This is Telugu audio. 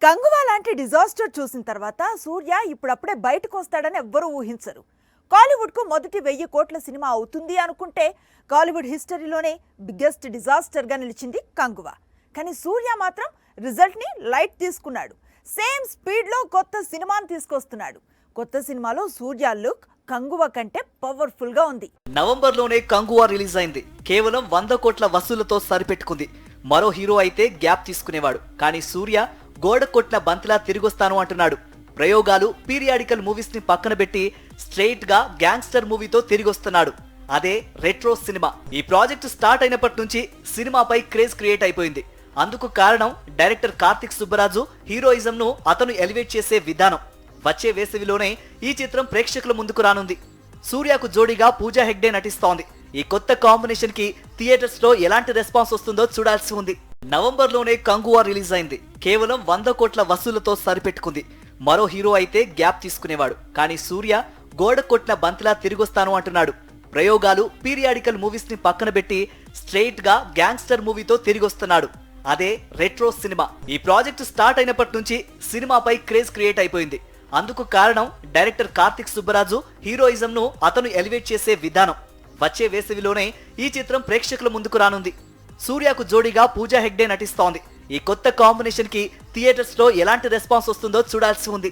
గంగువా లాంటి డిజాస్టర్ చూసిన తర్వాత సూర్య ఇప్పుడప్పుడే బయటకు వస్తాడని ఎవ్వరూ ఊహించరు. కాలీవుడ్కు మొదటి 1000 కోట్ల సినిమా అవుతుంది అనుకుంటే కాలీవుడ్ హిస్టరీలోనే బిగ్గెస్ట్ డిజాస్టర్గా నిలిచింది కంగువా. కానీ సూర్య మాత్రం రిజల్ట్ని లైట్ తీసుకున్నాడు. సేమ్ స్పీడ్లో కొత్త సినిమాను తీసుకొస్తున్నాడు. కొత్త సినిమాలో సూర్య లుక్ కంగువా కంటే పవర్ఫుల్గా ఉంది. నవంబర్లోనే కంగువా రిలీజ్ అయింది. కేవలం 100 కోట్ల వసూళ్లతో సరిపెట్టుకుంది. మరో హీరో అయితే గ్యాప్ తీసుకునేవాడు. కానీ సూర్య గోడ కొట్టిన బంతిలా తిరిగొస్తాను అంటున్నాడు. ప్రయోగాలు, పీరియాడికల్ మూవీస్ ని పక్కన పెట్టి స్ట్రెయిట్ గా గ్యాంగ్స్టర్ మూవీతో తిరిగొస్తున్నాడు. అదే రెట్రో సినిమా. ఈ ప్రాజెక్ట్ స్టార్ట్ అయినప్పటి నుంచి సినిమాపై క్రేజ్ క్రియేట్ అయిపోయింది. అందుకు కారణం డైరెక్టర్ కార్తిక్ సుబ్బరాజు హీరోయిజం ను అతను ఎలివేట్ చేసే విధానం. వచ్చే వేసవిలోనే ఈ చిత్రం ప్రేక్షకుల ముందుకు రానుంది. సూర్యకు జోడీగా పూజా హెగ్డే నటిస్తోంది. ఈ కొత్త కాంబినేషన్ కి థియేటర్స్ లో ఎలాంటి రెస్పాన్స్ వస్తుందో చూడాల్సి ఉంది. నవంబర్లోనే కంగువా రిలీజ్ అయింది. కేవలం 100 కోట్ల వసూళ్లతో సరిపెట్టుకుంది. మరో హీరో అయితే గ్యాప్ తీసుకునేవాడు. కానీ సూర్య గోడ కొట్టిన బంతిలా తిరిగొస్తాను అంటున్నాడు. ప్రయోగాలు, పీరియాడికల్ మూవీస్ ని పక్కన పెట్టి స్ట్రెయిట్ గా గ్యాంగ్స్టర్ మూవీతో తిరిగొస్తున్నాడు. అదే రెట్రో సినిమా. ఈ ప్రాజెక్ట్ స్టార్ట్ అయినప్పటి నుంచి సినిమాపై క్రేజ్ క్రియేట్ అయిపోయింది. అందుకు కారణం డైరెక్టర్ కార్తిక్ సుబ్బరాజు హీరోయిజం ను అతను ఎలివేట్ చేసే విధానం. వచ్చే వేసవిలోనే ఈ చిత్రం ప్రేక్షకుల ముందుకు రానుంది. సూర్యకు జోడీగా పూజా హెగ్డే నటిస్తోంది. ఈ కొత్త కాంబినేషన్ కి థియేటర్స్ లో ఎలాంటి రెస్పాన్స్ వస్తుందో చూడాల్సి ఉంది.